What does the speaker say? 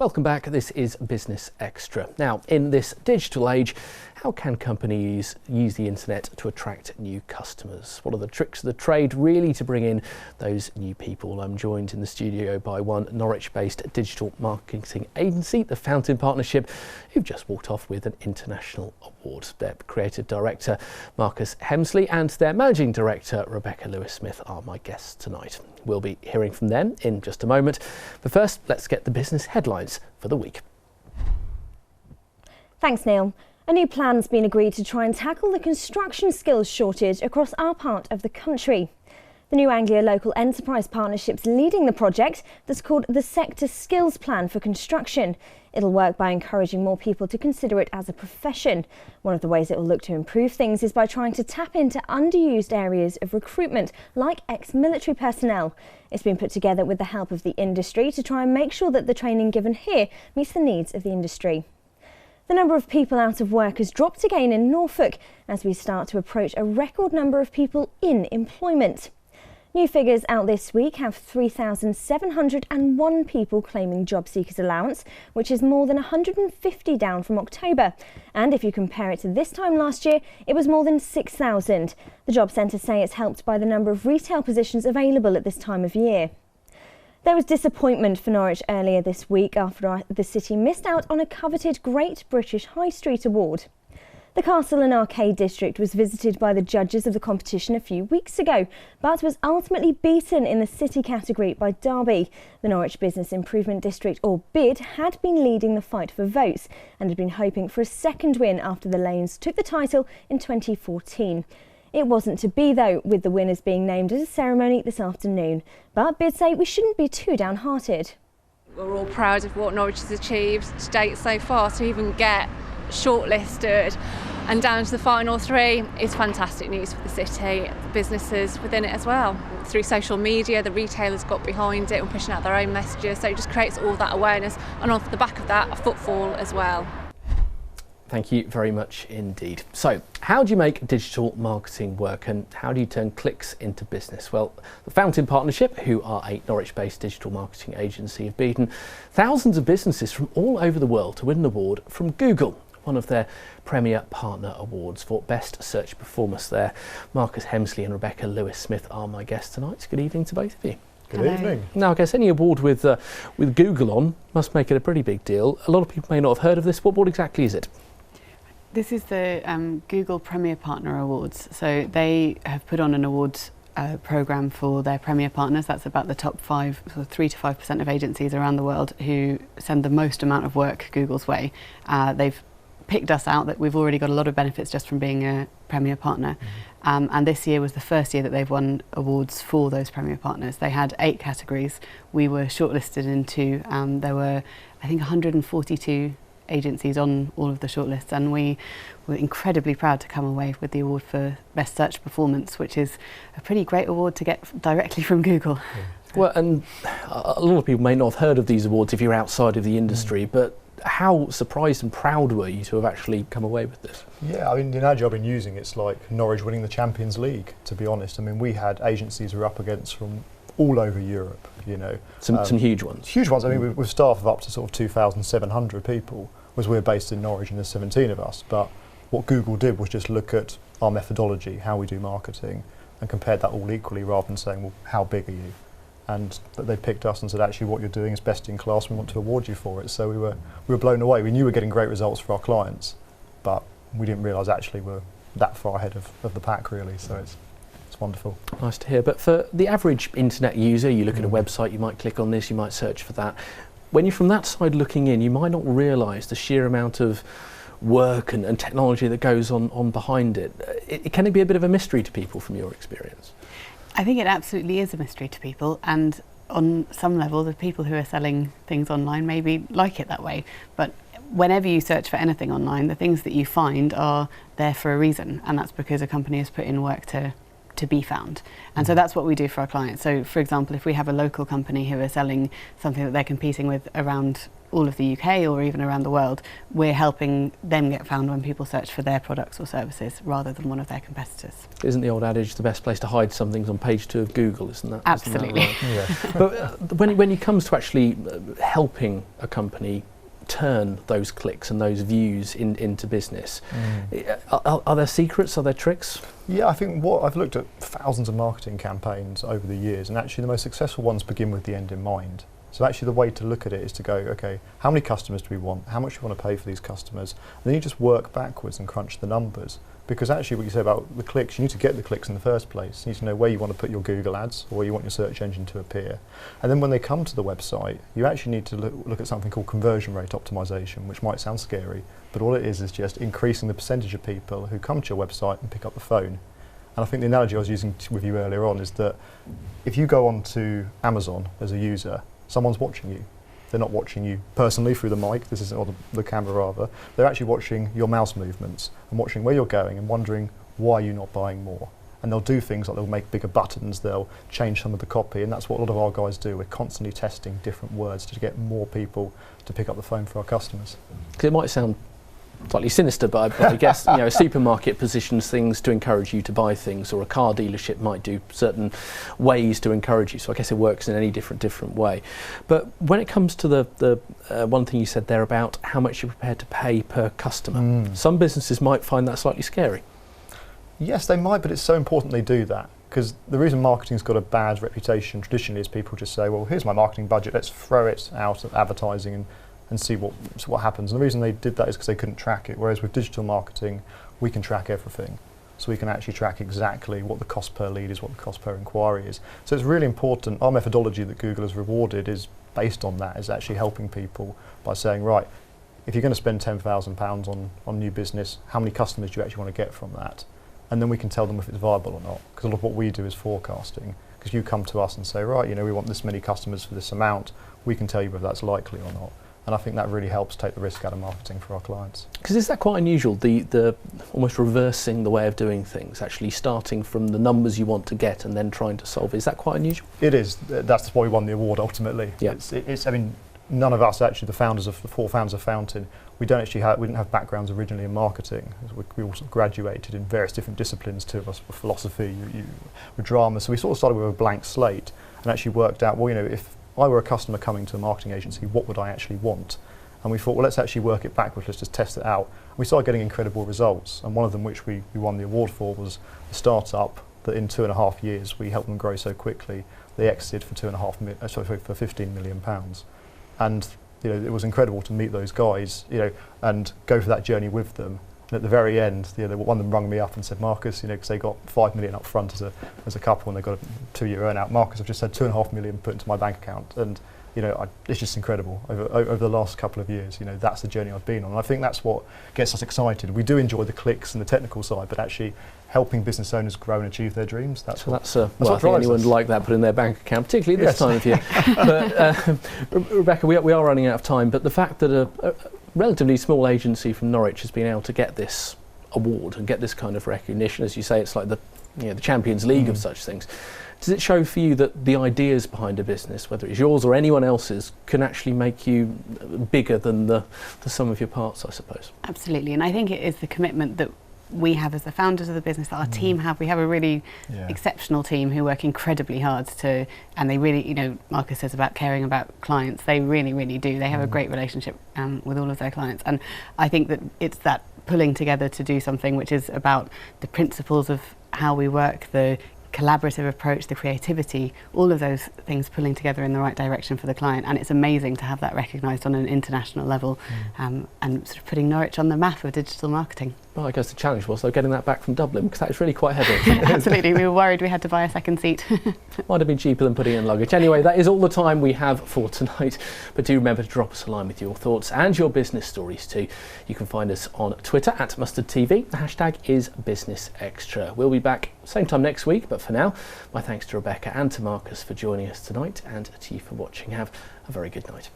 Welcome back. This is Business Extra. Now, in this digital age, how can companies use the internet to attract new customers? What are the tricks of the trade really to bring in those new people? I'm joined in the studio by one Norwich-based digital marketing agency, the Fountain Partnership, who've just walked off with an international award. Their creative director, Marcus Hemsley, and their managing director, Rebecca Lewis-Smith, are my guests tonight. We'll be hearing from them in just a moment. But first, let's get the business headlines for the week. Thanks, Neil. A new plan's been agreed to try and tackle the construction skills shortage across our part of the country. The New Anglia Local Enterprise Partnership's leading the project that's called the Sector Skills Plan for Construction. It'll work by encouraging more people to consider it as a profession. One of the ways it will look to improve things is by trying to tap into underused areas of recruitment, like ex-military personnel. It's been put together with the help of the industry to try and make sure that the training given here meets the needs of the industry. The number of people out of work has dropped again in Norfolk as we start to approach a record number of people in employment. New figures out this week have 3,701 people claiming job seekers allowance, which is more than 150 down from October. And if you compare it to this time last year, it was more than 6,000. The job centres say it's helped by the number of retail positions available at this time of year. There was disappointment for Norwich earlier this week after the city missed out on a coveted Great British High Street Award. The Castle and Arcade district was visited by the judges of the competition a few weeks ago, but was ultimately beaten in the city category by Derby. The Norwich Business Improvement District, or BID, had been leading the fight for votes and had been hoping for a second win after the Lanes took the title in 2014. It wasn't to be though, with the winners being named at a ceremony this afternoon. But BID say we shouldn't be too downhearted. We're all proud of what Norwich has achieved to date so far. To even get shortlisted and down to the final three is fantastic news for the city, the businesses within it as well. Through social media, the retailers got behind it and pushing out their own messages, so it just creates all that awareness, and off the back of that, a footfall as well. Thank you very much indeed. So, how do you make digital marketing work, and how do you turn clicks into business? Well, the Fountain Partnership, who are a Norwich-based digital marketing agency, have beaten thousands of businesses from all over the world to win an award from Google, one of their Premier Partner Awards for Best Search Performance there. Marcus Hemsley and Rebecca Lewis-Smith are my guests tonight. Good evening to both of you. Good evening. Now, I guess any award with Google on must make it a pretty big deal. A lot of people may not have heard of this. What exactly is it? This is the Google Premier Partner Awards. So they have put on an awards programme for their Premier partners. That's about the top 3 to 5% of agencies around the world who send the most amount of work Google's way. They've picked us out that we've already got a lot of benefits just from being a Premier partner. And this year was the first year that they've won awards for those Premier partners. They had 8 categories. We were shortlisted into, there were, I think, 142 agencies on all of the shortlists, and we were incredibly proud to come away with the award for Best Search Performance, which is a pretty great award to get directly from Google. Well, and a lot of people may not have heard of these awards if you're outside of the industry, but how surprised and proud were you to have actually come away with this? Yeah, I mean, in our job in using it's like Norwich winning the Champions League, to be honest. I mean, we had agencies we were up against from all over Europe, you know. Some huge ones. Huge ones. I mean, with staff of up to sort of 2,700 people, was we're based in Norwich and there's 17 of us. But what Google did was just look at our methodology, how we do marketing, and compared that all equally rather than saying, well, how big are you? And they picked us and said, actually, what you're doing is best in class. We want to award you for it. So we were blown away. We knew we were getting great results for our clients, but we didn't realise actually we're that far ahead of the pack, really. So it's wonderful. Nice to hear. But for the average internet user, you look at a website, you might click on this, you might search for that. When you're from that side looking in, you might not realise the sheer amount of work and technology that goes on behind it. Can it be a bit of a mystery to people from your experience? I think it absolutely is a mystery to people, and on some level the people who are selling things online maybe like it that way, but whenever you search for anything online, the things that you find are there for a reason, and that's because a company has put in work to be found. And so that's what we do for our clients. So for example, if we have a local company who are selling something that they're competing with around all of the UK or even around the world, we're helping them get found when people search for their products or services rather than one of their competitors. Isn't the old adage the best place to hide something's on page 2 of Google, isn't that? Absolutely. Isn't that right? But when it comes to actually helping a company turn those clicks and those views into business, are there secrets, are there tricks? Yeah, I think I've looked at thousands of marketing campaigns over the years, and actually the most successful ones begin with the end in mind. So actually the way to look at it is to go, okay, how many customers do we want? How much do we want to pay for these customers? And then you just work backwards and crunch the numbers. Because actually what you say about the clicks, you need to get the clicks in the first place. You need to know where you want to put your Google ads or where you want your search engine to appear. And then when they come to the website, you actually need to look at something called conversion rate optimization, which might sound scary, but all it is just increasing the percentage of people who come to your website and pick up the phone. And I think the analogy I was using with you earlier on is that if you go onto Amazon as a user, someone's watching you. They're not watching you personally through the mic, this isn't, or the camera rather. They're actually watching your mouse movements and watching where you're going and wondering why you're not buying more. And they'll do things like they'll make bigger buttons, they'll change some of the copy, and that's what a lot of our guys do. We're constantly testing different words to get more people to pick up the phone for our customers. Because it might sound slightly sinister, but I guess a supermarket positions things to encourage you to buy things, or a car dealership might do certain ways to encourage you. So I guess it works in any different way. But when it comes to the one thing you said there about how much you're prepared to pay per customer, some businesses might find that slightly scary. Yes, they might, but it's so important they do that. Because the reason marketing's got a bad reputation traditionally is people just say, well, here's my marketing budget, let's throw it out at advertising and see what happens. And the reason they did that is because they couldn't track it. Whereas with digital marketing, we can track everything. So we can actually track exactly what the cost per lead is, what the cost per inquiry is. So it's really important. Our methodology that Google has rewarded is based on that, is actually helping people by saying, right, if you're going to spend £10,000 on new business, how many customers do you actually want to get from that? And then we can tell them if it's viable or not. Because a lot of what we do is forecasting. Because you come to us and say, right, we want this many customers for this amount, we can tell you whether that's likely or not. And I think that really helps take the risk out of marketing for our clients. Because is that quite unusual, the almost reversing the way of doing things, actually starting from the numbers you want to get and then trying to solve? Is that quite unusual? It is. That's why we won the award ultimately. Yeah. I mean, none of us actually, the four founders of Fountain, we didn't have backgrounds originally in marketing. We all sort of graduated in various different disciplines too, with philosophy, with drama. So we sort of started with a blank slate and actually worked out, well, if I were a customer coming to a marketing agency, what would I actually want? And we thought, well, let's actually work it backwards, let's just test it out. And we started getting incredible results. And one of them, which we won the award for, was a startup that in 2.5 years, we helped them grow so quickly, they exited for for £15 million. And it was incredible to meet those guys, and go through that journey with them. And at the very end, one of them rung me up and said, Marcus, because they got $5 million up front as a couple, and they got a 2-year earn out. Marcus, I've just had $2.5 million put into my bank account, and it's just incredible. Over the last couple of years, that's the journey I've been on. And I think that's what gets us excited. We do enjoy the clicks and the technical side, but actually helping business owners grow and achieve their dreams. I think anyone would like that put in their bank account, particularly this time of year. But Rebecca, we are running out of time. But the fact that a relatively small agency from Norwich has been able to get this award and get this kind of recognition, as you say, it's like the Champions League of such things. Does it show for you that the ideas behind a business, whether it's yours or anyone else's, can actually make you bigger than the sum of your parts, I suppose? Absolutely, and I think it is the commitment that we have as the founders of the business, that our team have. We have a really exceptional team who work incredibly hard and they really, Marcus says about caring about clients, they really, really do. They have a great relationship with all of their clients. And I think that it's that pulling together to do something which is about the principles of how we work, the collaborative approach, the creativity, all of those things pulling together in the right direction for the client. And it's amazing to have that recognised on an international level, and sort of putting Norwich on the map of digital marketing. Well, I guess the challenge was, though, getting that back from Dublin, because that was really quite heavy. Absolutely, we were worried we had to buy a second seat. Might have been cheaper than putting in luggage. Anyway, that is all the time we have for tonight. But do remember to drop us a line with your thoughts and your business stories too. You can find us on Twitter @MustardTV. The hashtag is BusinessExtra. We'll be back same time next week, but for now, my thanks to Rebecca and to Marcus for joining us tonight, and to you for watching. Have a very good night.